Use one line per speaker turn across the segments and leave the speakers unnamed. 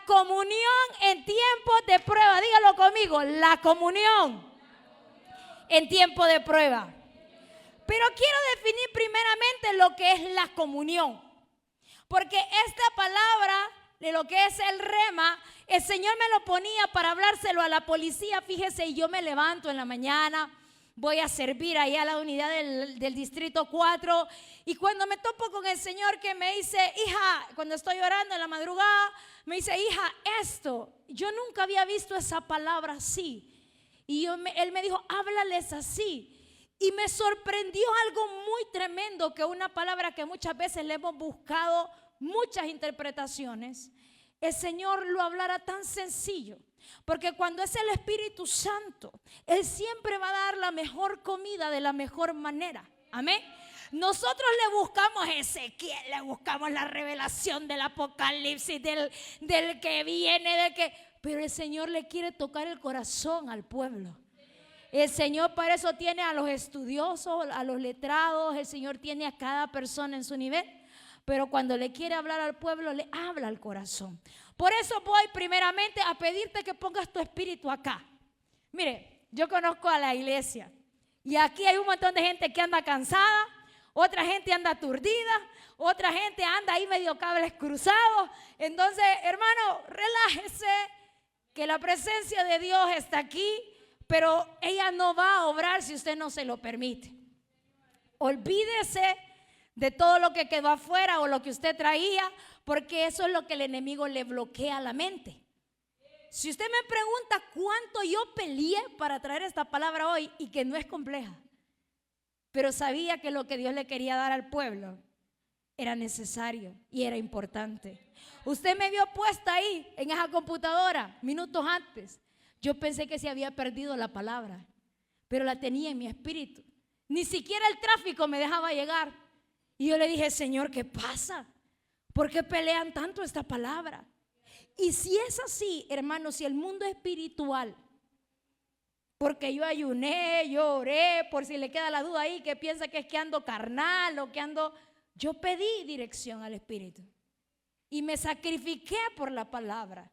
comunión en tiempos de prueba. Dígalo conmigo, la comunión en tiempo de prueba. Pero quiero definir primeramente lo que es la comunión, porque esta palabra de lo que es el rema, el Señor me lo ponía para hablárselo a la policía. Fíjese, y yo me levanto en la mañana, voy a servir allá a la unidad del distrito 4, y cuando me topo con el Señor que me dice, hija, cuando estoy orando en la madrugada, me dice, hija, esto, yo nunca había visto esa palabra así, y él me dijo, háblales así. Y me sorprendió algo muy tremendo, que una palabra que muchas veces le hemos buscado muchas interpretaciones, el Señor lo hablara tan sencillo. Porque cuando es el Espíritu Santo, Él siempre va a dar la mejor comida de la mejor manera. Amén. Nosotros le buscamos Ezequiel, le buscamos la revelación del Apocalipsis, del que viene, pero el Señor le quiere tocar el corazón al pueblo. El Señor para eso tiene a los estudiosos, a los letrados. El Señor tiene a cada persona en su nivel, pero cuando le quiere hablar al pueblo, le habla al corazón. Por eso voy primeramente a pedirte que pongas tu espíritu acá. Mire, yo conozco a la iglesia y aquí hay un montón de gente que anda cansada, otra gente anda aturdida, otra gente anda ahí medio cables cruzados. Entonces, hermano, relájese, que la presencia de Dios está aquí, pero ella no va a obrar si usted no se lo permite. Olvídese de todo lo que quedó afuera o lo que usted traía, porque eso es lo que el enemigo le bloquea la mente. Si usted me pregunta cuánto yo peleé para traer esta palabra hoy, y que no es compleja, pero sabía que lo que Dios le quería dar al pueblo era necesario y era importante. Usted me vio puesta ahí en esa computadora minutos antes. Yo pensé que se había perdido la palabra, pero la tenía en mi espíritu. Ni siquiera el tráfico me dejaba llegar. Y yo le dije, Señor, ¿qué pasa? ¿Por qué pelean tanto esta palabra? Y si es así, hermanos, si el mundo espiritual, porque yo ayuné, yo oré, por si le queda la duda ahí, que piensa que es que ando carnal o que ando, yo pedí dirección al Espíritu y me sacrifiqué por la palabra.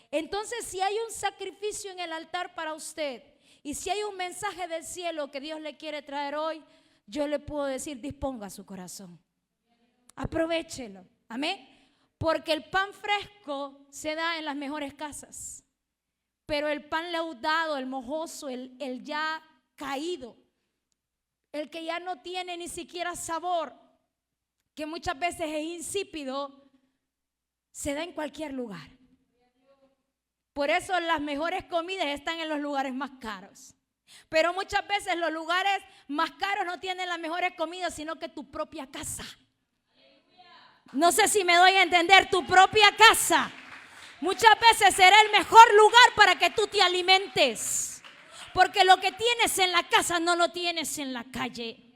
Entonces, si hay un sacrificio en el altar para usted y si hay un mensaje del cielo que Dios le quiere traer hoy, yo le puedo decir, disponga su corazón, aprovéchelo, amén. Porque el pan fresco se da en las mejores casas, pero el pan leudado, el mojoso, el ya caído, el que ya no tiene ni siquiera sabor, que muchas veces es insípido, se da en cualquier lugar. Por eso las mejores comidas están en los lugares más caros. Pero muchas veces los lugares más caros no tienen las mejores comidas, sino que tu propia casa. No sé si me doy a entender, tu propia casa. Muchas veces será el mejor lugar para que tú te alimentes. Porque lo que tienes en la casa no lo tienes en la calle.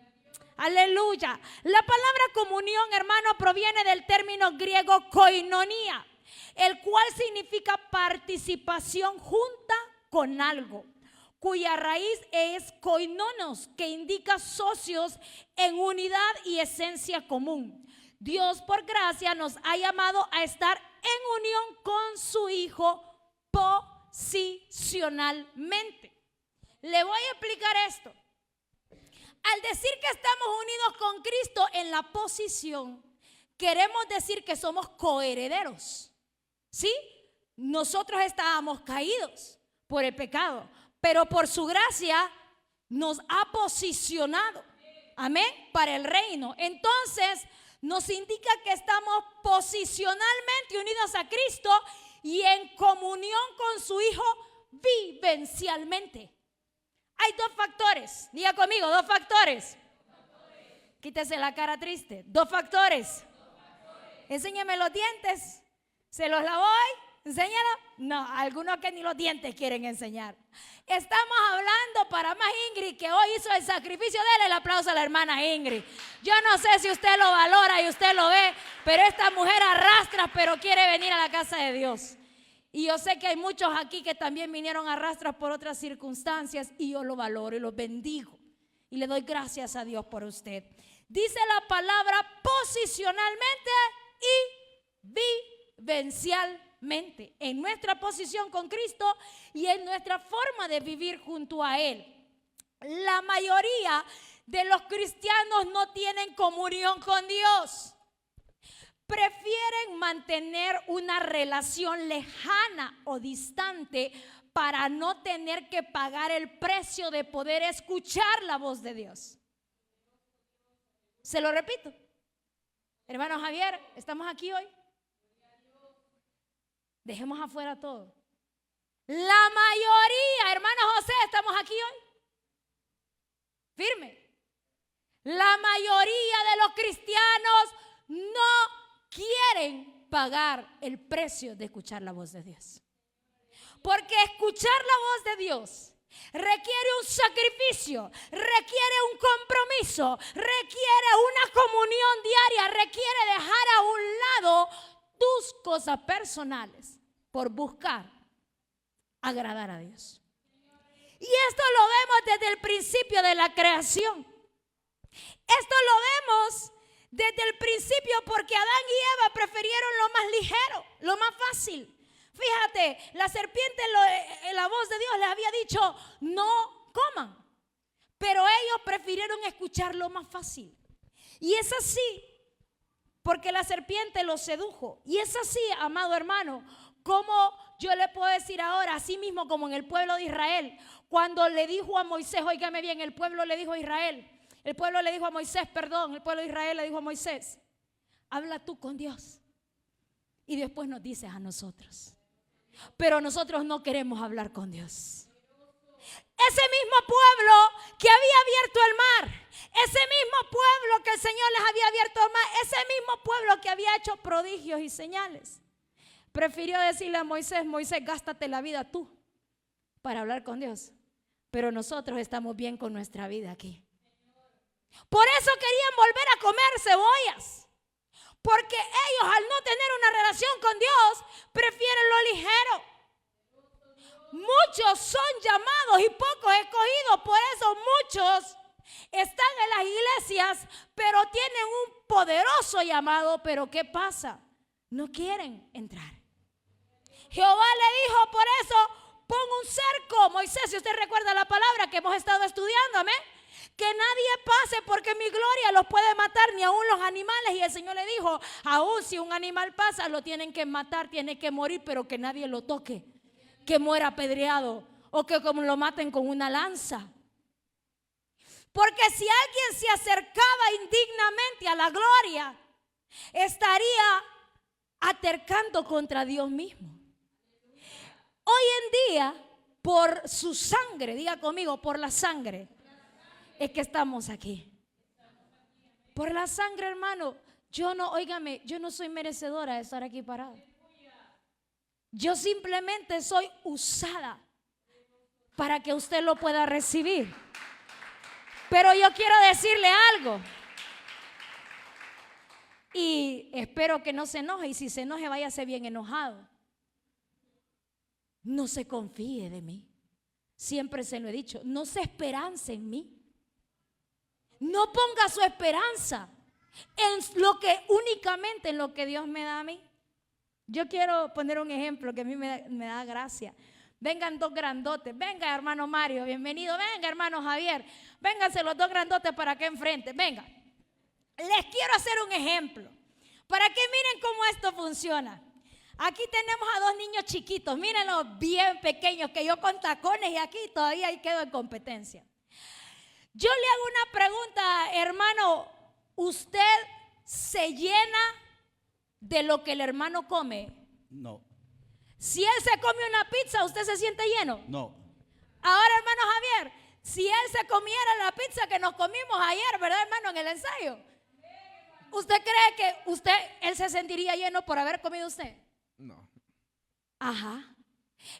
Aleluya. La palabra comunión, hermano, proviene del término griego koinonia, el cual significa participación junta con algo, cuya raíz es koinonos, que indica socios en unidad y esencia común. Dios por gracia nos ha llamado a estar en unión con su Hijo posicionalmente. Le voy a explicar esto. Al decir que estamos unidos con Cristo en la posición, queremos decir que somos coherederos. ¿Sí? Nosotros estábamos caídos por el pecado, pero por su gracia nos ha posicionado, amén, para el reino. Entonces nos indica que estamos posicionalmente unidos a Cristo y en comunión con su Hijo vivencialmente. Hay dos factores, diga conmigo, dos factores. Quítese la cara triste, dos factores. Enséñame los dientes. ¿Se los lavó hoy? ¿Enséñalo? No, algunos que ni los dientes quieren enseñar. Estamos hablando para más Ingrid, que hoy hizo el sacrificio. Dele el aplauso a la hermana Ingrid. Yo no sé si usted lo valora y usted lo ve, pero esta mujer arrastra, pero quiere venir a la casa de Dios. Y yo sé que hay muchos aquí que también vinieron a arrastras por otras circunstancias, y yo lo valoro y lo bendigo. Y le doy gracias a Dios por usted. Dice la palabra posicionalmente y vivencialmente. espiritualmente, en nuestra posición con Cristo y en nuestra forma de vivir junto a Él. La mayoría de los cristianos no tienen comunión con Dios. Prefieren mantener una relación lejana o distante para no tener que pagar el precio de poder escuchar la voz de Dios. Se lo repito. Hermano Javier, ¿estamos aquí hoy? Dejemos afuera todo. La mayoría, hermano José, ¿estamos aquí hoy? Firme. La mayoría de los cristianos no quieren pagar el precio de escuchar la voz de Dios. Porque escuchar la voz de Dios requiere un sacrificio, requiere un compromiso, requiere una comunión diaria, requiere dejar a un lado tus cosas personales por buscar agradar a Dios. Y esto lo vemos desde el principio de la creación. Esto lo vemos desde el principio porque Adán y Eva prefirieron lo más ligero, lo más fácil. Fíjate, la serpiente en la voz de Dios les había dicho, no coman. Pero ellos prefirieron escuchar lo más fácil. Y es así, porque la serpiente los sedujo. Y es así, amado hermano, como yo le puedo decir ahora, así mismo como en el pueblo de Israel, cuando le dijo a Moisés, óigame bien, el pueblo le dijo a Israel, el pueblo le dijo a Moisés, el pueblo de Israel le dijo a Moisés, habla tú con Dios. Y después nos dices a nosotros. Pero nosotros no queremos hablar con Dios. Ese mismo pueblo que había abierto el mar, ese mismo pueblo que el Señor les había abierto el mar, ese mismo pueblo que había hecho prodigios y señales, prefirió decirle a Moisés, Moisés, gástate la vida tú para hablar con Dios. Pero nosotros estamos bien con nuestra vida aquí. Por eso querían volver a comer cebollas. Porque ellos al no tener una relación con Dios prefieren lo ligero. Muchos son llamados y pocos escogidos. Por eso muchos están en las iglesias, pero tienen un poderoso llamado. Pero ¿qué pasa? No quieren entrar. Jehová le dijo, por eso pon un cerco. Moisés, si usted recuerda la palabra que hemos estado estudiando, amén. Que nadie pase porque mi gloria los puede matar, ni aún los animales. Y el Señor le dijo, aún si un animal pasa, lo tienen que matar, tiene que morir, pero que nadie lo toque, que muera apedreado o que como lo maten con una lanza. Porque si alguien se acercaba indignamente a la gloria, estaría atercando contra Dios mismo. Hoy en día, por su sangre, diga conmigo, por la sangre, es que estamos aquí. Por la sangre, hermano. Yo no soy merecedora de estar aquí parada. Yo simplemente soy usada para que usted lo pueda recibir. Pero yo quiero decirle algo. Y espero que no se enoje. Y si se enoje, váyase bien enojado. No se confíe de mí. Siempre se lo he dicho. No se esperance en mí. No ponga su esperanza en lo que únicamente en lo que Dios me da a mí. Yo quiero poner un ejemplo que a mí me da gracia. Vengan dos grandotes. Venga, hermano Mario, bienvenido. Venga, hermano Javier. Vénganse los dos grandotes para acá enfrente. Venga. Les quiero hacer un ejemplo para que miren cómo esto funciona. Aquí tenemos a dos niños chiquitos. Mírenlos bien pequeños, que yo con tacones y aquí todavía quedo en competencia. Yo le hago una pregunta, hermano, ¿usted se llena de lo que el hermano come?
No.
Si él se come una pizza, ¿usted se siente lleno?
No.
Ahora, hermano Javier, si él se comiera la pizza que nos comimos ayer, ¿verdad, hermano, en el ensayo? ¿Usted cree que él se sentiría lleno por haber comido usted?
No.
Ajá.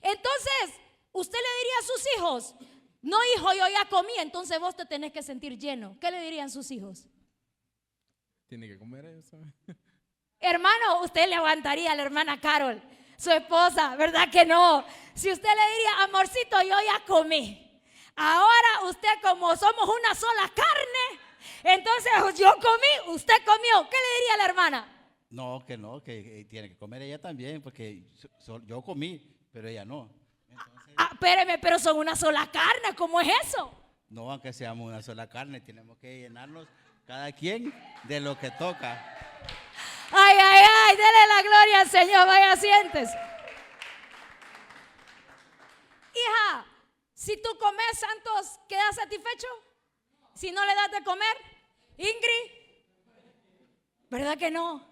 Entonces, usted le diría a sus hijos, no, hijo, yo ya comí, entonces vos te tenés que sentir lleno. ¿Qué le dirían sus hijos?
Tiene que comer eso.
Hermano, usted le aguantaría a la hermana Carol, su esposa, ¿verdad que no? Si usted le diría, amorcito, yo ya comí. Ahora usted, como somos una sola carne, entonces yo comí, usted comió. ¿Qué le diría a la hermana?
No, que tiene que comer ella también, porque yo comí, pero ella no. Entonces,
Espéreme, pero son una sola carne, ¿cómo es eso?
no, aunque seamos una sola carne, tenemos que llenarnos cada quien de lo que toca.
Ay, ay, ay, dele la gloria al Señor, vaya, siéntese. Hija, si tú comes, Santos, ¿quedas satisfecho? Si no le das de comer, Ingrid, ¿verdad que no?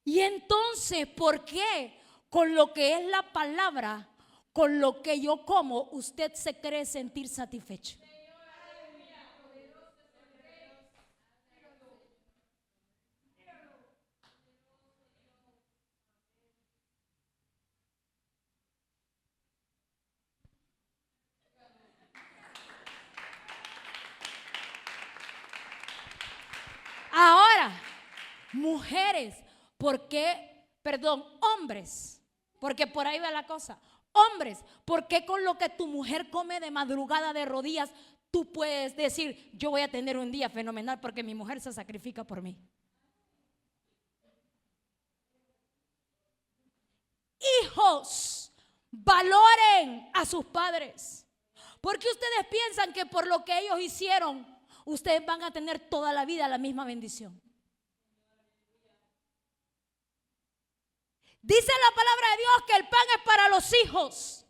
Y entonces, ¿por qué con lo que es la palabra, con lo que yo como, usted se cree sentir satisfecho? Ahora, mujeres, ¿por qué? Perdón, hombres, porque por ahí va la cosa. Hombres, ¿por qué con lo que tu mujer come de madrugada de rodillas, tú puedes decir, yo voy a tener un día fenomenal porque mi mujer se sacrifica por mí? Hijos, valoren a sus padres. Porque ustedes piensan que por lo que ellos hicieron, ustedes van a tener toda la vida la misma bendición. Dice la palabra de Dios que el pan es para los hijos.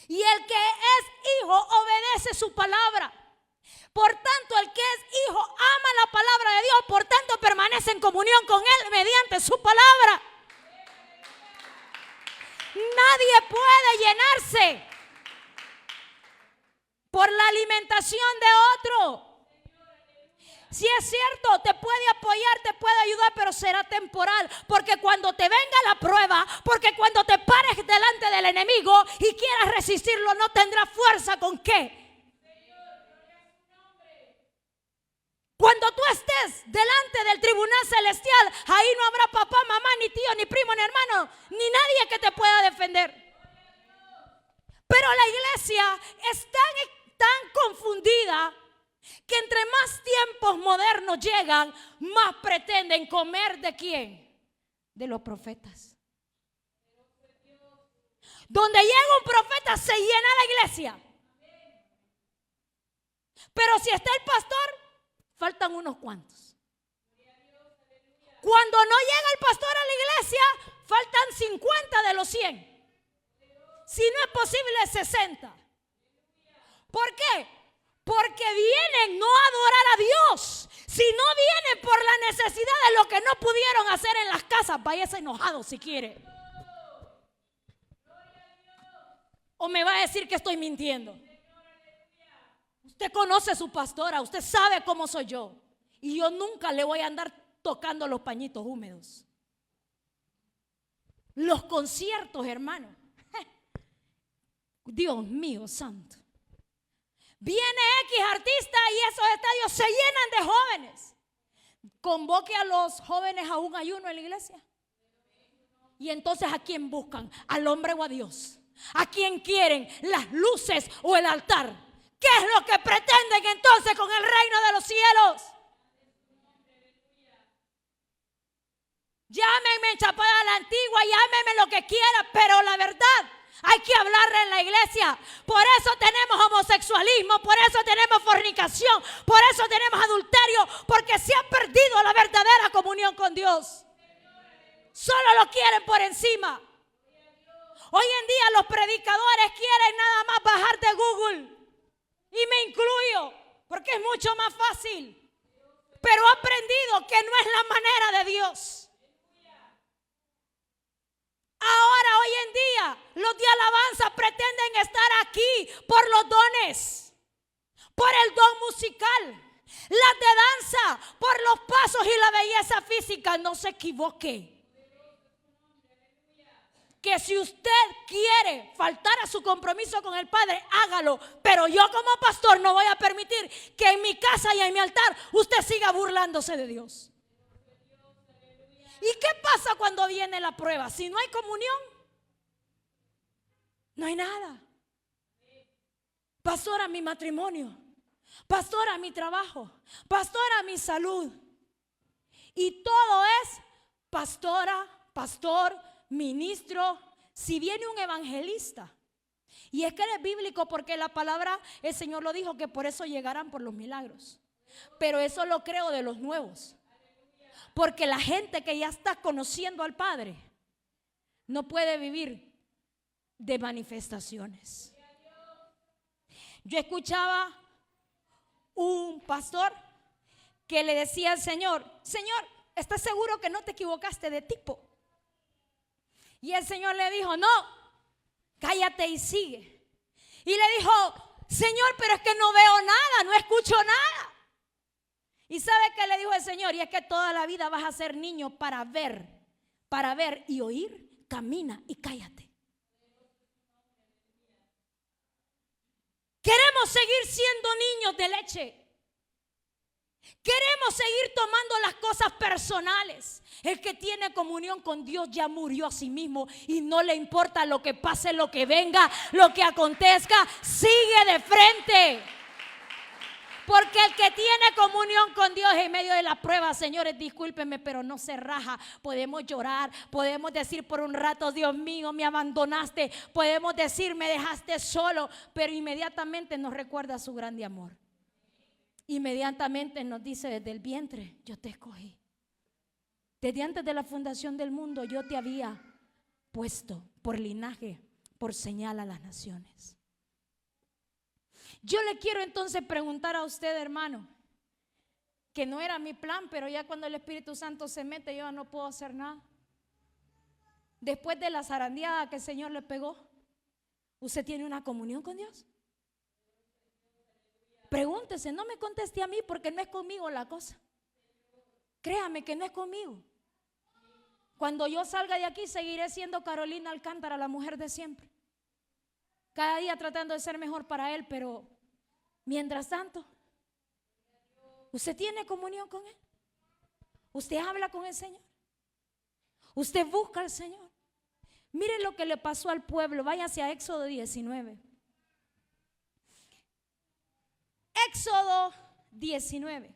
Y el que es hijo obedece su palabra. Por tanto, el que es hijo ama la palabra de Dios. Por tanto, permanece en comunión con Él mediante su palabra. Nadie puede llenarse por la alimentación de otro. Si es cierto, te puede apoyar, te puede ayudar, pero será temporal. Porque cuando te venga la prueba, porque cuando te pares delante del enemigo y quieras resistirlo, no tendrás fuerza con qué. Cuando tú estés delante del tribunal celestial, ahí no habrá papá, mamá, ni tío, ni primo, ni hermano, ni nadie que te pueda defender. Pero la iglesia es tan confundida que entre más tiempos modernos llegan, más pretenden comer ¿de quién? De los profetas. Donde llega un profeta se llena la iglesia. Pero si está el pastor, faltan unos cuantos. Cuando no llega el pastor a la iglesia, faltan 50 de los 100. Si no es posible, 60. ¿Por qué? Porque vienen no a adorar a Dios, sino vienen por la necesidad de lo que no pudieron hacer en las casas. Váyase enojado si quiere. O me va a decir que estoy mintiendo. Usted conoce a su pastora, usted sabe cómo soy yo. Y yo nunca le voy a andar tocando los pañitos húmedos. Los conciertos, hermano. Dios mío santo. Viene X artista y esos estadios se llenan de jóvenes. Convoque a los jóvenes a un ayuno en la iglesia. Y entonces ¿a quién buscan? ¿Al hombre o a Dios? ¿A quién quieren? ¿Las luces o el altar? ¿Qué es lo que pretenden entonces con el reino de los cielos? Llámenme chapada a la antigua, llámenme lo que quiera, pero la verdad hay que hablarle en la iglesia. Por eso tenemos homosexualismo, por eso tenemos fornicación, por eso tenemos adulterio, porque se ha perdido la verdadera comunión con Dios. Solo lo quieren por encima. Hoy en día los predicadores quieren nada más bajar de Google. Y me incluyo, porque es mucho más fácil. Pero he aprendido que no es la manera de Dios. Ahora, hoy en día, los de alabanza pretenden estar aquí por los dones, por el don musical, las de danza, por los pasos y la belleza física. No se equivoque. Que si usted quiere faltar a su compromiso con el Padre, hágalo. Pero yo como pastor no voy a permitir que en mi casa y en mi altar usted siga burlándose de Dios. ¿Y qué pasa cuando viene la prueba? Si no hay comunión, no hay nada. Pastora, mi matrimonio. Pastora, mi trabajo. Pastora, mi salud. Y todo es pastora, pastor, ministro, si viene un evangelista. Y es que él es bíblico porque la palabra, el Señor lo dijo, que por eso llegarán por los milagros. Pero eso lo creo de los nuevos. Porque la gente que ya está conociendo al Padre no puede vivir de manifestaciones. Yo escuchaba un pastor que le decía al Señor: Señor, ¿estás seguro que no te equivocaste de tipo? Y el Señor le dijo: no, cállate y sigue. Y le dijo: Señor, pero es que no veo nada, no escucho nada. ¿Y sabe qué le dijo el Señor? Y es que toda la vida vas a ser niño para ver y oír. Camina y cállate. Queremos seguir siendo niños de leche. Queremos seguir tomando las cosas personales. El que tiene comunión con Dios ya murió a sí mismo y no le importa lo que pase, lo que venga, lo que acontezca, sigue de frente. Porque el que tiene comunión con Dios en medio de la prueba, señores, discúlpenme, pero no se raja. Podemos llorar, podemos decir por un rato: Dios mío, me abandonaste. Podemos decir: me dejaste solo. Pero inmediatamente nos recuerda su grande amor. Inmediatamente nos dice: desde el vientre yo te escogí. Desde antes de la fundación del mundo yo te había puesto por linaje, por señal a las naciones. Yo le quiero entonces preguntar a usted, hermano, que no era mi plan, pero ya cuando el Espíritu Santo se mete, yo no puedo hacer nada. Después de la zarandeada que el Señor le pegó, ¿usted tiene una comunión con Dios? Pregúntese, no me conteste a mí porque no es conmigo la cosa. Créame que no es conmigo. Cuando yo salga de aquí seguiré siendo Carolina Alcántara, la mujer de siempre. Cada día tratando de ser mejor para Él, pero mientras tanto, ¿usted tiene comunión con Él? ¿Usted habla con el Señor? ¿Usted busca al Señor? Mire lo que le pasó al pueblo. Váyase a Éxodo 19. Éxodo 19.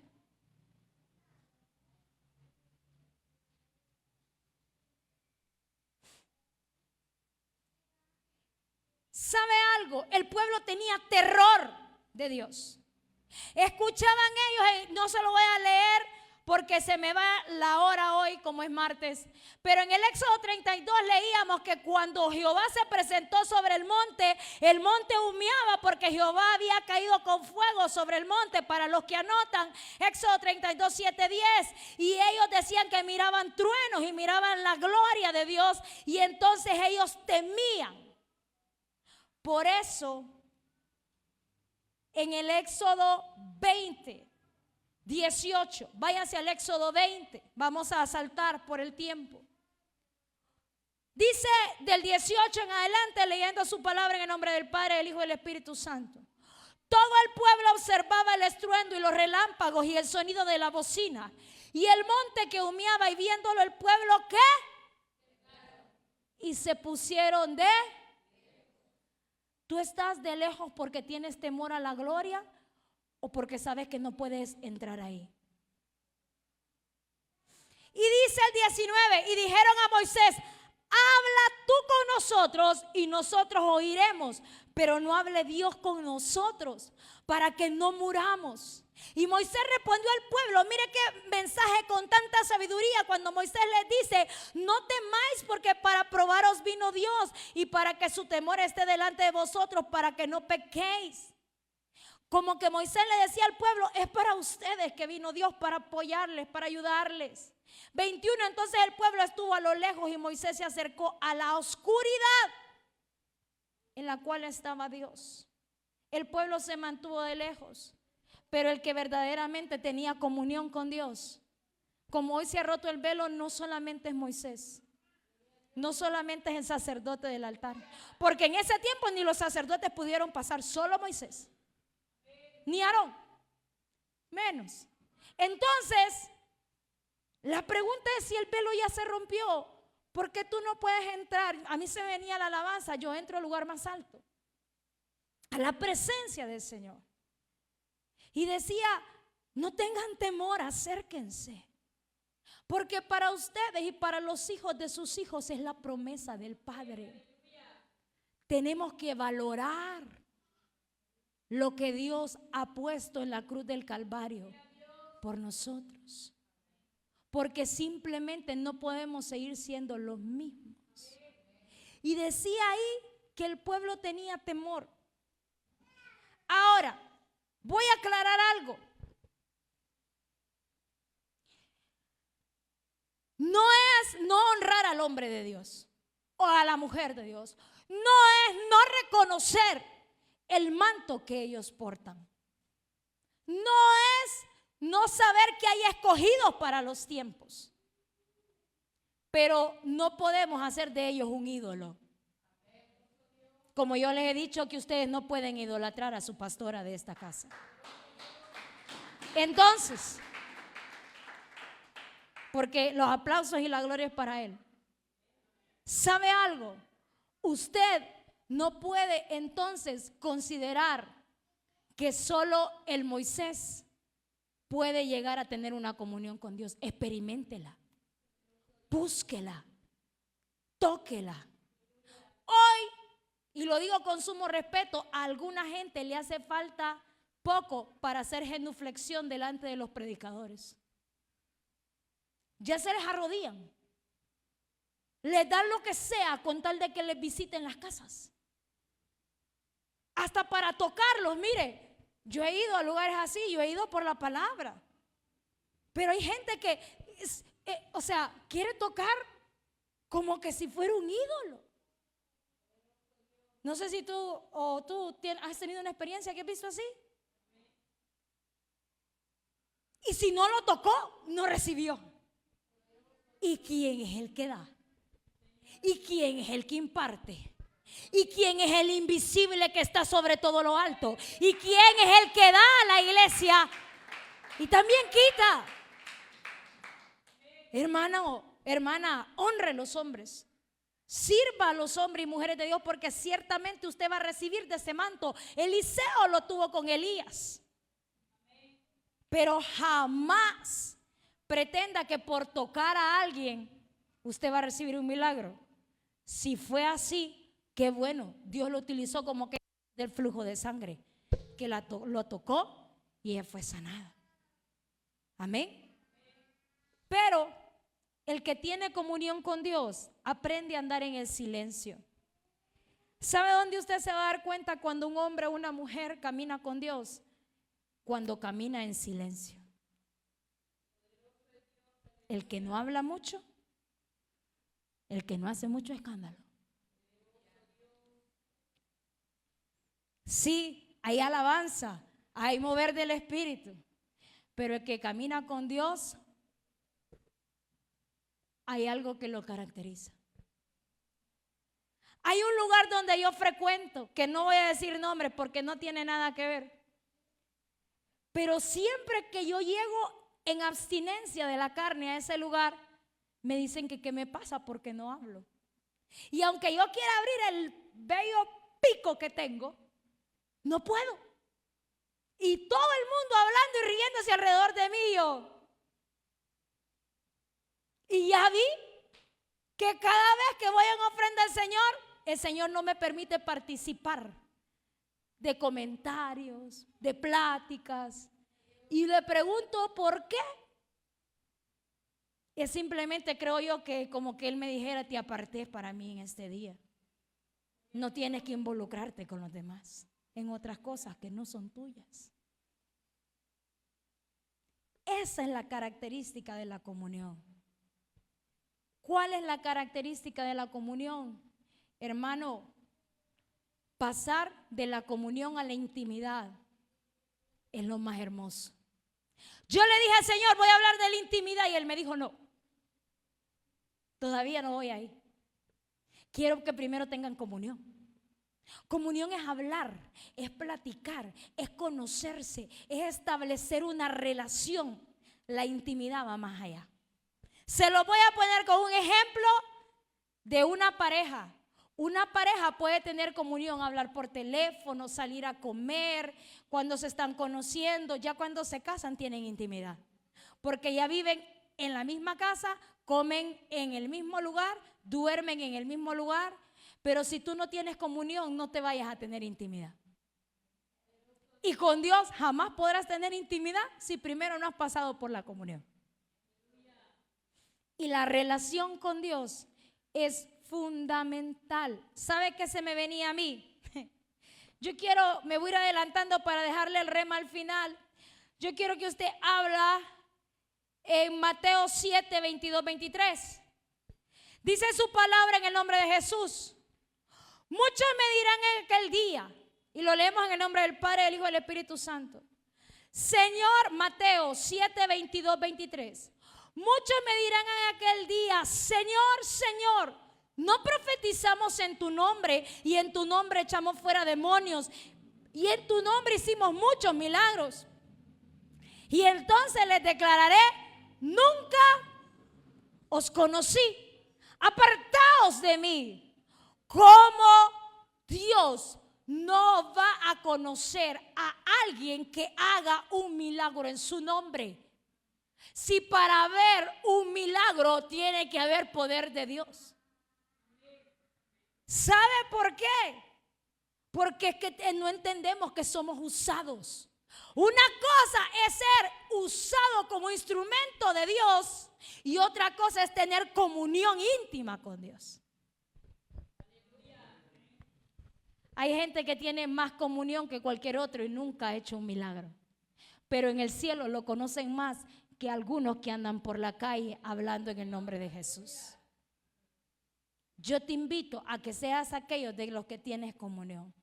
¿Sabe algo? El pueblo tenía terror de Dios. Escuchaban ellos, no se lo voy a leer porque se me va la hora hoy como es martes. Pero en el Éxodo 32 leíamos que cuando Jehová se presentó sobre el monte humeaba porque Jehová había caído con fuego sobre el monte. Para los que anotan, Éxodo 32, 7, 10. Y ellos decían que miraban truenos y miraban la gloria de Dios. Y entonces ellos temían. Por eso, en el Éxodo 20, 18, váyanse al Éxodo 20, vamos a saltar por el tiempo. Dice del 18 en adelante, leyendo su palabra en el nombre del Padre, del Hijo y del Espíritu Santo. Todo el pueblo observaba el estruendo y los relámpagos y el sonido de la bocina. Y el monte que humeaba, y viéndolo el pueblo, ¿qué? Y se pusieron de... ¿Tú estás de lejos porque tienes temor a la gloria o porque sabes que no puedes entrar ahí? Y dice el 19, y dijeron a Moisés: habla tú con nosotros y nosotros oiremos, pero no hable Dios con nosotros para que no muramos. Y Moisés respondió al pueblo, mire qué mensaje con tanta sabiduría, cuando Moisés les dice: no temáis, porque para probaros vino Dios y para que su temor esté delante de vosotros, para que no pequéis. Como que Moisés le decía al pueblo: es para ustedes que vino Dios, para apoyarles, para ayudarles. 21, entonces el pueblo estuvo a lo lejos y Moisés se acercó a la oscuridad en la cual estaba Dios. El pueblo se mantuvo de lejos. Pero el que verdaderamente tenía comunión con Dios, como hoy se ha roto el velo, no solamente es Moisés, no solamente es el sacerdote del altar, porque en ese tiempo ni los sacerdotes pudieron pasar, solo Moisés, ni Aarón, menos. Entonces, la pregunta es: si el velo ya se rompió, ¿por qué tú no puedes entrar? A mí se me venía la alabanza, yo entro al lugar más alto, a la presencia del Señor. Y decía: no tengan temor, acérquense, Porque para ustedes y para los hijos de sus hijos es la promesa del Padre. Tenemos que valorar lo que Dios ha puesto en la cruz del Calvario por nosotros. Porque simplemente no podemos seguir siendo los mismos. Y decía ahí que el pueblo tenía temor. Ahora, voy a aclarar algo. No es no honrar al hombre de Dios o a la mujer de Dios. No es no reconocer el manto que ellos portan. No es no saber que hay escogidos para los tiempos. Pero no podemos hacer de ellos un ídolo. Como yo les he dicho que ustedes no pueden idolatrar a su pastora de esta casa. Entonces, porque los aplausos y la gloria es para Él. ¿Sabe algo? Usted no puede entonces considerar que solo el Moisés puede llegar a tener una comunión con Dios. Experiméntela, búsquela, tóquela. Hoy, y lo digo con sumo respeto, a alguna gente le hace falta poco para hacer genuflexión delante de los predicadores. Ya se les arrodillan, les dan lo que sea con tal de que les visiten las casas. Hasta para tocarlos, mire, yo he ido a lugares así, yo he ido por la palabra. Pero hay gente que, quiere tocar como que si fuera un ídolo. No sé si tú has tenido una experiencia que has visto así. Y si no lo tocó, no recibió. ¿Y quién es el que da? ¿Y quién es el que imparte? ¿Y quién es el invisible que está sobre todo lo alto? ¿Y quién es el que da a la iglesia y también quita? Hermana, honre a los hombres. Sirva a los hombres y mujeres de Dios, porque ciertamente usted va a recibir de ese manto. Eliseo lo tuvo con Elías. Pero jamás pretenda que por tocar a alguien usted va a recibir un milagro. Si fue así, qué bueno, Dios lo utilizó como que del flujo de sangre, que lo tocó y ella fue sanada. Amén. Pero el que tiene comunión con Dios aprende a andar en el silencio. ¿Sabe dónde usted se va a dar cuenta cuando un hombre o una mujer camina con Dios? Cuando camina en silencio. El que no habla mucho, el que no hace mucho escándalo. Sí, hay alabanza, hay mover del espíritu, pero el que camina con Dios, hay algo que lo caracteriza. Hay un lugar donde yo frecuento, que no voy a decir nombre porque no tiene nada que ver, pero siempre que yo llego en abstinencia de la carne a ese lugar, me dicen que qué me pasa porque no hablo. Y aunque yo quiera abrir el bello pico que tengo, no puedo. Y todo el mundo hablando y riéndose alrededor de mí. Y ya vi que cada vez que voy a ofrenda al Señor, el Señor no me permite participar de comentarios, de pláticas. Y le pregunto por qué. Es simplemente, creo yo, que como que Él me dijera: te aparté para mí en este día. No tienes que involucrarte con los demás en otras cosas que no son tuyas. Esa es la característica de la comunión. ¿Cuál es la característica de la comunión? Hermano, pasar de la comunión a la intimidad es lo más hermoso. Yo le dije al Señor: voy a hablar de la intimidad, y Él me dijo: no, todavía no voy ahí. Quiero que primero tengan comunión. Comunión es hablar, es platicar, es conocerse, es establecer una relación. La intimidad va más allá. Se lo voy a poner con un ejemplo de una pareja. Una pareja puede tener comunión, hablar por teléfono, salir a comer, cuando se están conociendo. Ya cuando se casan tienen intimidad, porque ya viven en la misma casa, comen en el mismo lugar, duermen en el mismo lugar, pero si tú no tienes comunión, no te vayas a tener intimidad. Y con Dios jamás podrás tener intimidad si primero no has pasado por la comunión. Y la relación con Dios es fundamental. ¿Sabe qué se me venía a mí? Me voy a ir adelantando para dejarle el rema al final. Yo quiero que usted habla en Mateo 7, 22, 23. Dice su palabra en el nombre de Jesús. Muchos me dirán en aquel día, y lo leemos en el nombre del Padre, del Hijo y del Espíritu Santo. Señor, Mateo 7, 22, 23. Muchos me dirán en aquel día, Señor, Señor, no profetizamos en tu nombre y en tu nombre echamos fuera demonios y en tu nombre hicimos muchos milagros. Y entonces les declararé, nunca os conocí, apartaos de mí. ¿Cómo Dios no va a conocer a alguien que haga un milagro en su nombre? Si para ver un milagro tiene que haber poder de Dios. ¿Sabe por qué? Porque es que no entendemos que somos usados. Una cosa es ser usado como instrumento de Dios y otra cosa es tener comunión íntima con Dios. Hay gente que tiene más comunión que cualquier otro y nunca ha hecho un milagro. Pero en el cielo lo conocen más que algunos que andan por la calle hablando en el nombre de Jesús. Yo te invito a que seas aquellos de los que tienes comunión.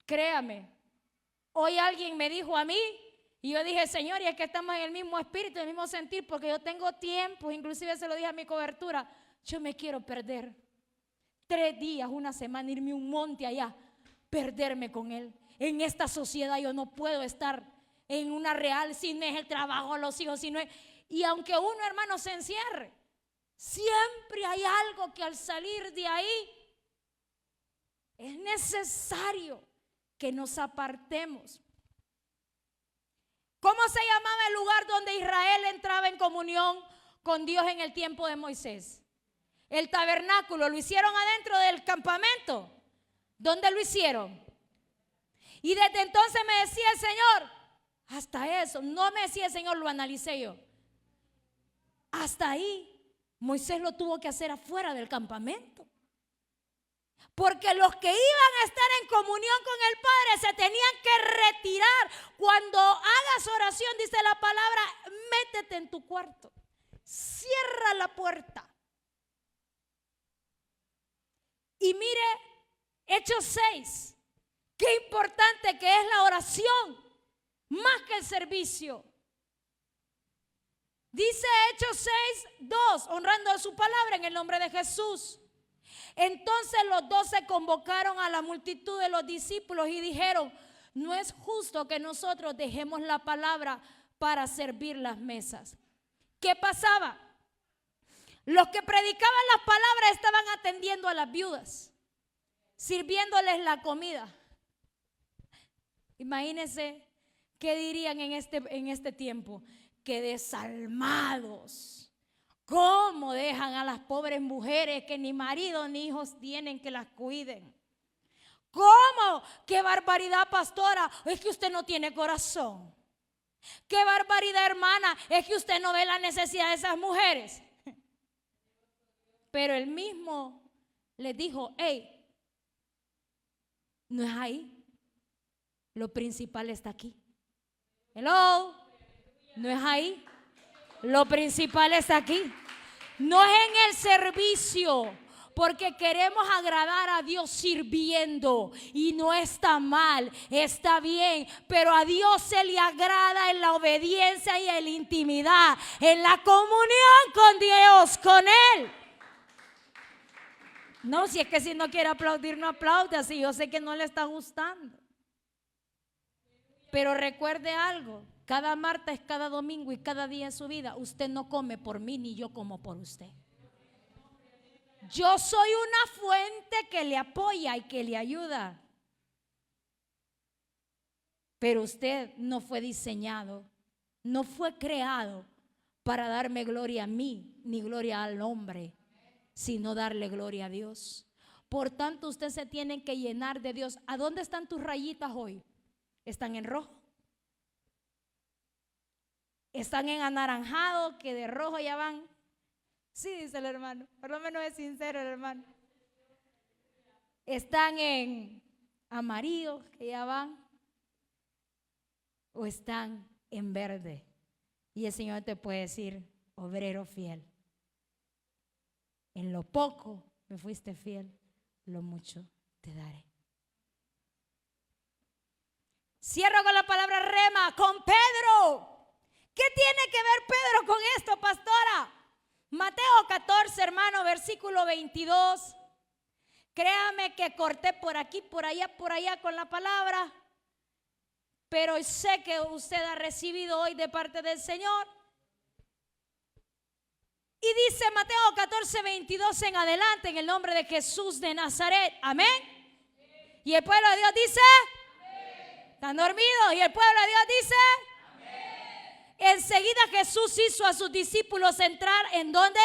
Créame, hoy alguien me dijo a mí y yo dije, Señor, y es que estamos en el mismo espíritu, en el mismo sentir, porque yo tengo tiempo, inclusive se lo dije a mi cobertura, yo me quiero perder 3 días, una semana, irme a un monte allá, perderme con Él. En esta sociedad yo no puedo estar en una real si no es el trabajo, los hijos, si no es. Y aunque uno, hermano, se encierre, siempre hay algo que al salir de ahí es necesario que nos apartemos. ¿Cómo se llamaba el lugar donde Israel entraba en comunión con Dios en el tiempo de Moisés? El tabernáculo. ¿Lo hicieron adentro del campamento? ¿Dónde lo hicieron? Y desde entonces me decía el Señor, hasta eso, no me decía el Señor, lo analicé yo. Hasta ahí, Moisés lo tuvo que hacer afuera del campamento. Porque los que iban a estar en comunión con el Padre se tenían que retirar. Cuando hagas oración, dice la palabra, métete en tu cuarto, cierra la puerta. Y mire, Hechos 6, qué importante que es la oración, más que el servicio. Dice Hechos 6, 2, honrando su palabra en el nombre de Jesús. Entonces los 12 convocaron a la multitud de los discípulos y dijeron, no es justo que nosotros dejemos la palabra para servir las mesas. ¿Qué pasaba? Los que predicaban las palabras estaban atendiendo a las viudas, sirviéndoles la comida. Imagínense qué dirían en este tiempo, que desalmados. ¿Cómo dejan a las pobres mujeres que ni marido ni hijos tienen que las cuiden? ¿Cómo? ¡Qué barbaridad, pastora! Es que usted no tiene corazón. ¡Qué barbaridad, hermana! Es que usted no ve la necesidad de esas mujeres. Pero él mismo les dijo, hey, no es ahí. Lo principal está aquí. Hello. No es ahí. Lo principal está aquí. No es en el servicio, porque queremos agradar a Dios sirviendo y no está mal, está bien, pero a Dios se le agrada en la obediencia y en la intimidad, en la comunión con Dios, con Él. No, si es que si no quiere aplaudir, no aplaude así, yo sé que no le está gustando. Pero recuerde algo, cada martes, cada domingo y cada día en su vida, usted no come por mí ni yo como por usted. Yo soy una fuente que le apoya y que le ayuda. Pero usted no fue diseñado no fue creado para darme gloria a mí, ni gloria al hombre, sino darle gloria a Dios. Por tanto, usted se tiene que llenar de Dios. ¿A dónde están tus rayitas hoy? ¿Están en rojo? ¿Están en anaranjado, que de rojo ya van? Sí, dice el hermano, por lo menos es sincero el hermano. ¿Están en amarillo, que ya van? ¿O están en verde? Y el Señor te puede decir, obrero fiel, en lo poco me fuiste fiel, lo mucho te daré. Cierro con la palabra rema, con Pedro. ¿Qué tiene que ver Pedro con esto, pastora? Mateo 14, hermano, versículo 22. Créame que corté por aquí, por allá con la palabra, pero sé que usted ha recibido hoy de parte del Señor. Y dice Mateo 14, 22 en adelante, en el nombre de Jesús de Nazaret. Amén. Y el pueblo de Dios dice, amén. ¿Están dormidos? Y el pueblo de Dios dice, amén. Enseguida Jesús hizo a sus discípulos entrar, ¿en dónde?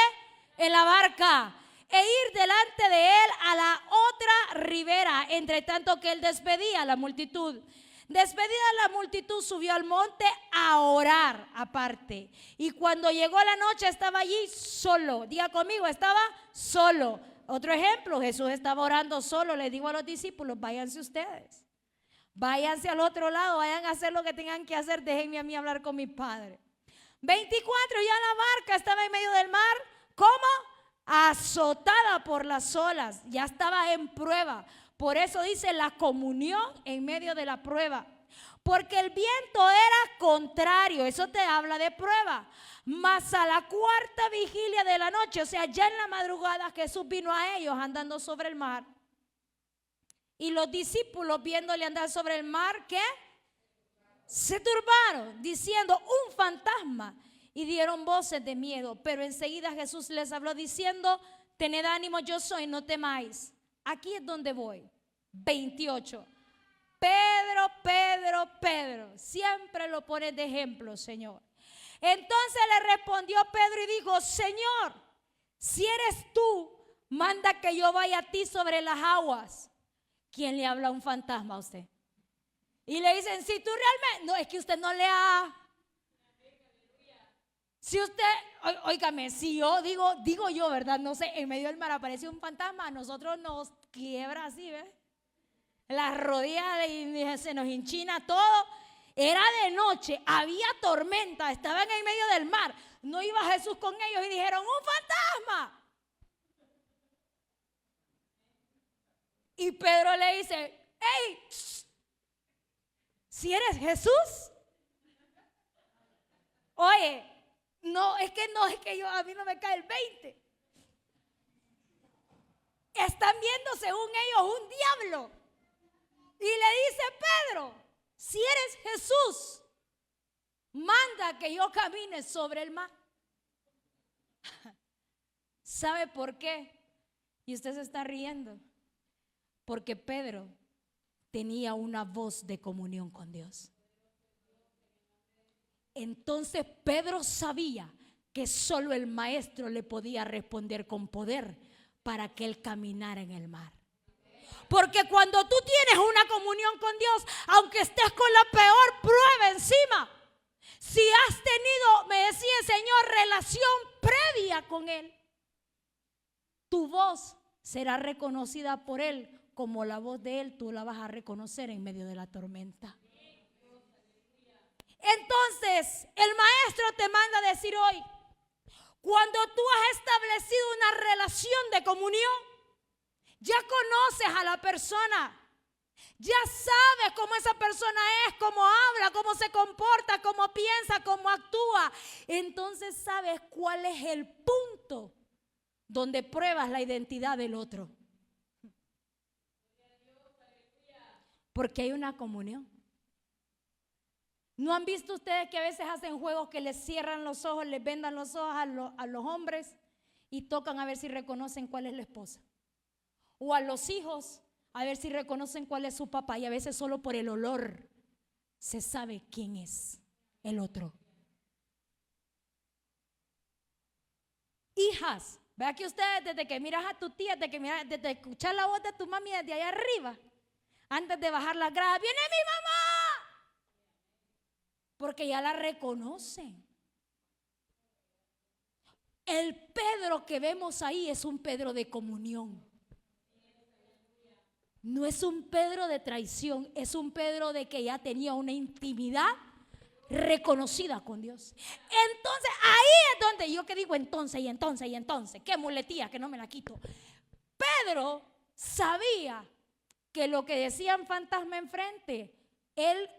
En la barca, e ir delante de él a la otra ribera, entre tanto que él despedía a la multitud. Despedida la multitud, subió al monte a orar aparte. Y cuando llegó la noche estaba allí solo. Diga conmigo, estaba solo. Otro ejemplo, Jesús estaba orando solo. Le dijo a los discípulos, váyanse ustedes. Váyanse al otro lado, vayan a hacer lo que tengan que hacer. Déjenme a mí hablar con mi Padre. 24, ya la barca estaba en medio del mar. ¿Cómo? Azotada por las olas. Ya estaba en prueba. Por eso dice la comunión en medio de la prueba. Porque el viento era contrario. Eso te habla de prueba. Mas a la cuarta vigilia de la noche, o sea, ya en la madrugada, Jesús vino a ellos andando sobre el mar. Y los discípulos, viéndole andar sobre el mar, ¿qué? Se turbaron, diciendo, un fantasma. Y dieron voces de miedo. Pero enseguida Jesús les habló diciendo, tened ánimo, yo soy, no temáis. Aquí es donde voy. 28. Pedro, Pedro, Pedro. Siempre lo pones de ejemplo, Señor. Entonces le respondió Pedro y dijo, Señor, si eres tú, manda que yo vaya a ti sobre las aguas. ¿Quién le habla a un fantasma a usted? Y le dicen, si tú realmente, no, es que usted no le ha... Si usted, óigame, si yo digo yo, ¿verdad? No sé, en medio del mar aparece un fantasma, a nosotros nos quiebra así, ¿ves? Las rodillas se nos hinchina todo. Era de noche, había tormenta, estaban en medio del mar. No iba Jesús con ellos y dijeron, ¡un fantasma! Y Pedro le dice, ¡hey! Si eres Jesús, oye, no, es que yo, a mí no me cae el 20. Están viendo según ellos un diablo. Y le dice Pedro, si eres Jesús, manda que yo camine sobre el mar. ¿Sabe por qué? Y usted se está riendo. Porque Pedro tenía una voz de comunión con Dios. Entonces Pedro sabía que solo el maestro le podía responder con poder para que él caminara en el mar. Porque cuando tú tienes una comunión con Dios, aunque estés con la peor prueba encima, si has tenido, me decía el Señor, relación previa con Él, tu voz será reconocida por Él como la voz de Él, tú la vas a reconocer en medio de la tormenta. Entonces, el maestro te manda a decir hoy, cuando tú has establecido una relación de comunión, ya conoces a la persona, ya sabes cómo esa persona es, cómo habla, cómo se comporta, cómo piensa, cómo actúa. Entonces sabes cuál es el punto donde pruebas la identidad del otro. Porque hay una comunión. ¿No han visto ustedes que a veces hacen juegos que les cierran los ojos, les vendan los ojos a los hombres y tocan a ver si reconocen cuál es la esposa? O a los hijos a ver si reconocen cuál es su papá, y a veces solo por el olor se sabe quién es el otro. Hijas, vea que ustedes desde que miras a tu tía, desde escuchar la voz de tu mami desde allá arriba, antes de bajar la grada, viene mi mamá, porque ya la reconocen. El Pedro que vemos ahí es un Pedro de comunión. No es un Pedro de traición, es un Pedro de que ya tenía una intimidad reconocida con Dios. Entonces ahí es donde yo que digo entonces, qué muletilla que no me la quito. Pedro sabía que lo que decían fantasma enfrente, él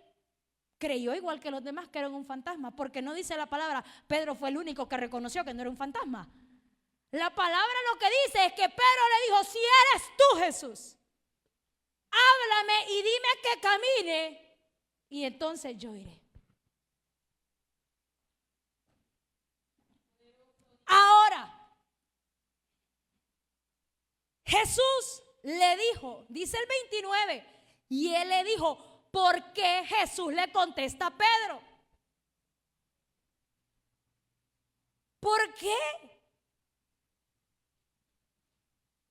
creyó igual que los demás que era un fantasma, porque no dice la palabra, Pedro fue el único que reconoció que no era un fantasma. La palabra lo que dice es que Pedro le dijo, si eres tú, Jesús, háblame y dime que camine y entonces yo iré. Ahora, Jesús le dijo, dice el 29, y él le dijo, ¿por qué Jesús le contesta a Pedro? ¿Por qué?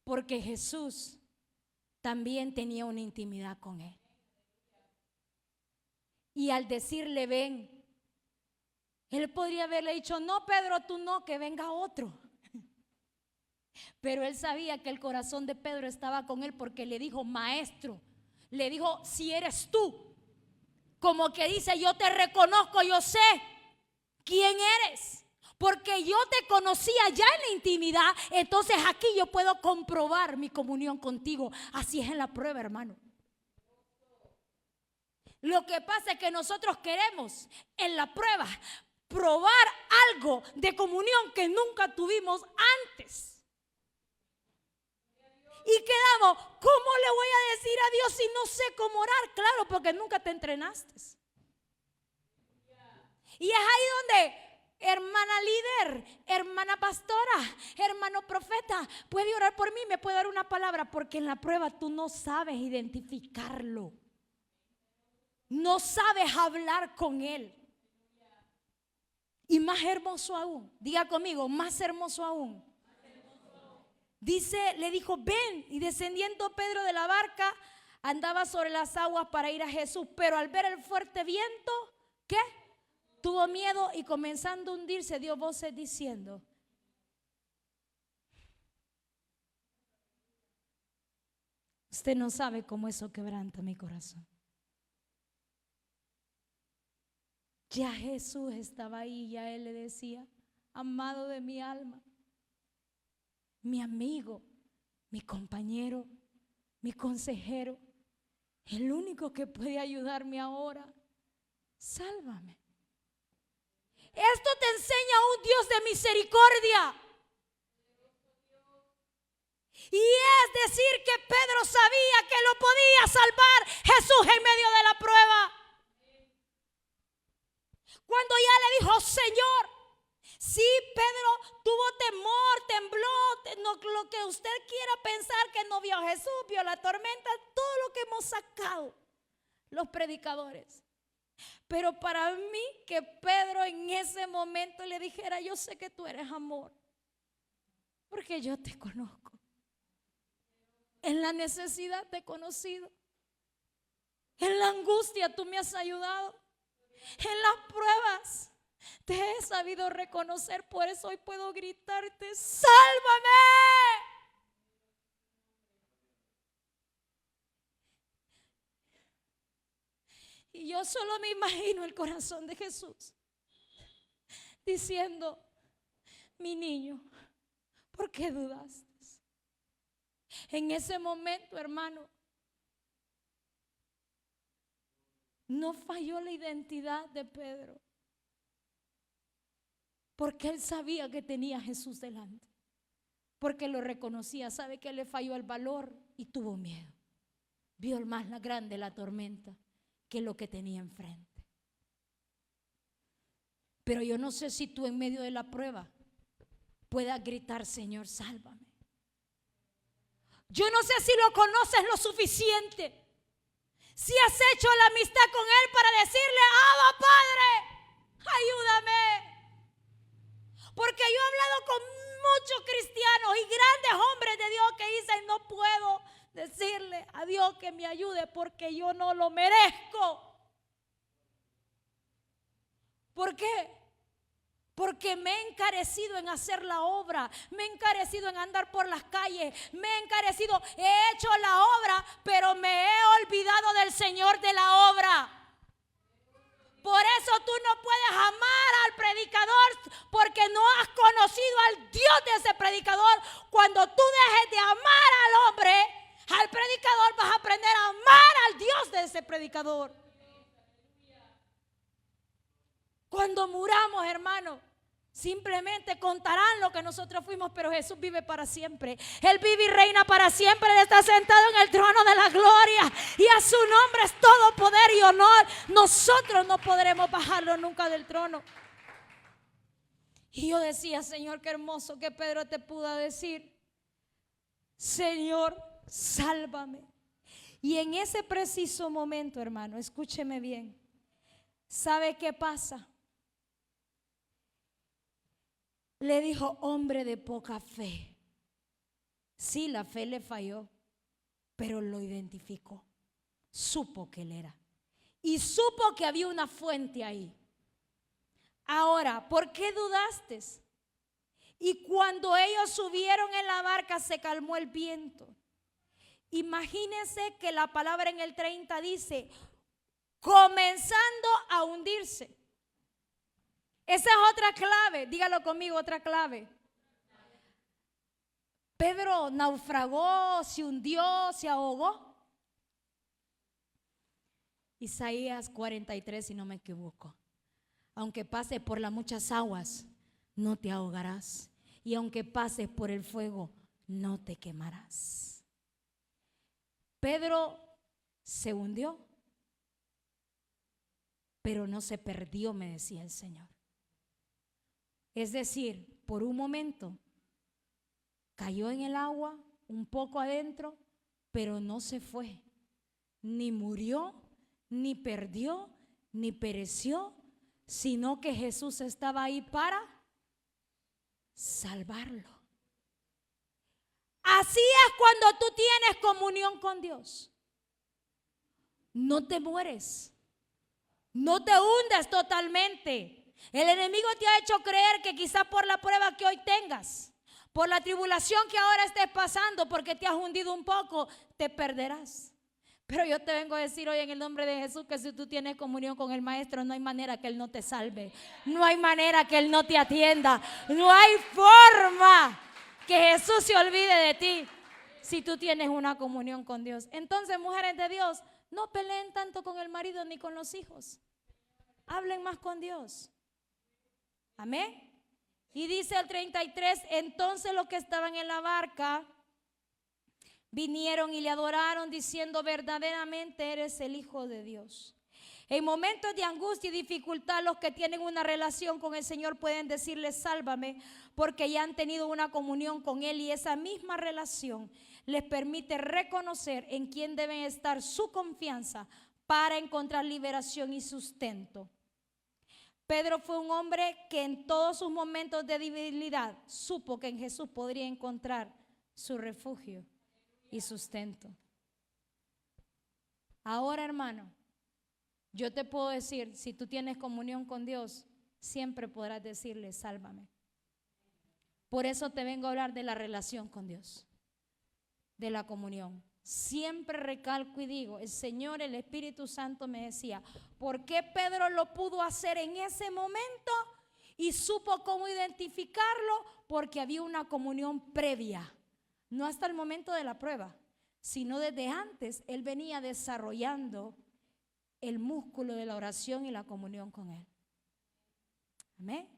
Porque Jesús también tenía una intimidad con él. Y al decirle ven, él podría haberle dicho, no Pedro, tú no, que venga otro. Pero él sabía que el corazón de Pedro estaba con él porque le dijo, maestro, le dijo, si eres tú, como que dice, yo te reconozco, yo sé quién eres, porque yo te conocía ya en la intimidad, entonces aquí yo puedo comprobar mi comunión contigo. Así es en la prueba, hermano. Lo que pasa es que nosotros queremos en la prueba probar algo de comunión que nunca tuvimos antes. Y quedamos, ¿cómo le voy a decir a Dios si no sé cómo orar? Claro, porque nunca te entrenaste. Y es ahí donde, hermana líder, hermana pastora, hermano profeta, puede orar por mí, me puede dar una palabra, porque en la prueba tú no sabes identificarlo. No sabes hablar con él. Y más hermoso aún, diga conmigo, más hermoso aún. Dice, le dijo, ven, y descendiendo Pedro de la barca, andaba sobre las aguas para ir a Jesús, pero al ver el fuerte viento, ¿qué? Tuvo miedo y comenzando a hundirse, dio voces diciendo, usted no sabe cómo eso quebranta mi corazón. Ya Jesús estaba ahí, ya él le decía, amado de mi alma, mi amigo, mi compañero, mi consejero, el único que puede ayudarme ahora, sálvame. Esto te enseña a un Dios de misericordia. Y es decir que Pedro sabía que lo podía salvar Jesús en medio de la prueba. Cuando ya le dijo, Señor, sí, Pedro tuvo temor, tembló, no, lo que usted quiera pensar que no vio a Jesús, vio la tormenta, todo lo que hemos sacado los predicadores. Pero para mí que Pedro en ese momento le dijera, yo sé que tú eres amor, porque yo te conozco. En la necesidad te he conocido. En la angustia tú me has ayudado. En las pruebas te he sabido reconocer, por eso hoy puedo gritarte, ¡sálvame! Y yo solo me imagino el corazón de Jesús diciendo, mi niño, ¿por qué dudaste? En ese momento, hermano, no falló la identidad de Pedro, porque él sabía que tenía a Jesús delante, porque lo reconocía. Sabe que le falló el valor y tuvo miedo. Vio más la grande la tormenta que lo que tenía enfrente. Pero yo no sé si tú en medio de la prueba puedas gritar, Señor, sálvame. Yo no sé si lo conoces lo suficiente, si has hecho la amistad con él para decirle, Abba Padre, ayúdame. Porque yo he hablado con muchos cristianos y grandes hombres de Dios que dicen: no puedo decirle a Dios que me ayude porque yo no lo merezco. ¿Por qué? Porque me he encarecido en hacer la obra, me he encarecido en andar por las calles, me he encarecido, he hecho la obra, pero me he olvidado del Señor de la obra. Por eso tú no puedes amar al predicador, porque no has conocido al Dios de ese predicador. Cuando tú dejes de amar al hombre, al predicador, vas a aprender a amar al Dios de ese predicador. Cuando muramos, hermano, simplemente contarán lo que nosotros fuimos, pero Jesús vive para siempre. Él vive y reina para siempre. Él está sentado en el trono de la gloria y a su nombre es todo poder y honor. Nosotros no podremos bajarlo nunca del trono. Y yo decía: Señor, qué hermoso que Pedro te pudo decir: Señor, sálvame. Y en ese preciso momento, hermano, escúcheme bien, ¿sabe qué pasa? Le dijo: hombre de poca fe. Sí, la fe le falló, pero lo identificó. Supo que él era. Y supo que había una fuente ahí. Ahora, ¿por qué dudaste? Y cuando ellos subieron en la barca, se calmó el viento. Imagínense que la palabra en el 30 dice: comenzando a hundirse. Esa es otra clave, dígalo conmigo, otra clave. Pedro naufragó, se hundió, se ahogó. Isaías 43, si no me equivoco: aunque pases por las muchas aguas, no te ahogarás, y aunque pases por el fuego, no te quemarás. Pedro se hundió, pero no se perdió, me decía el Señor. Es decir, por un momento cayó en el agua, un poco adentro, pero no se fue, ni murió, ni perdió, ni pereció, sino que Jesús estaba ahí para salvarlo. Así es cuando tú tienes comunión con Dios. No te mueres, no te hundes totalmente. El enemigo te ha hecho creer que quizás por la prueba que hoy tengas, por la tribulación que ahora estés pasando, porque te has hundido un poco, te perderás. Pero yo te vengo a decir hoy en el nombre de Jesús que si tú tienes comunión con el Maestro, no hay manera que Él no te salve, no hay manera que Él no te atienda, no hay forma que Jesús se olvide de ti si tú tienes una comunión con Dios. Entonces, mujeres de Dios, no peleen tanto con el marido ni con los hijos, hablen más con Dios. Amén. Y dice el 33: entonces los que estaban en la barca vinieron y le adoraron diciendo: verdaderamente eres el Hijo de Dios. En momentos de angustia y dificultad, los que tienen una relación con el Señor pueden decirle: sálvame, porque ya han tenido una comunión con Él, y esa misma relación les permite reconocer en quién deben estar su confianza para encontrar liberación y sustento. Pedro fue un hombre que en todos sus momentos de debilidad supo que en Jesús podría encontrar su refugio y sustento. Ahora, hermano, yo te puedo decir, si tú tienes comunión con Dios, siempre podrás decirle: sálvame. Por eso te vengo a hablar de la relación con Dios, de la comunión. Siempre recalco y digo: el Señor, el Espíritu Santo me decía, ¿por qué Pedro lo pudo hacer en ese momento y supo cómo identificarlo? Porque había una comunión previa, no hasta el momento de la prueba, sino desde antes él venía desarrollando el músculo de la oración y la comunión con Él. Amén.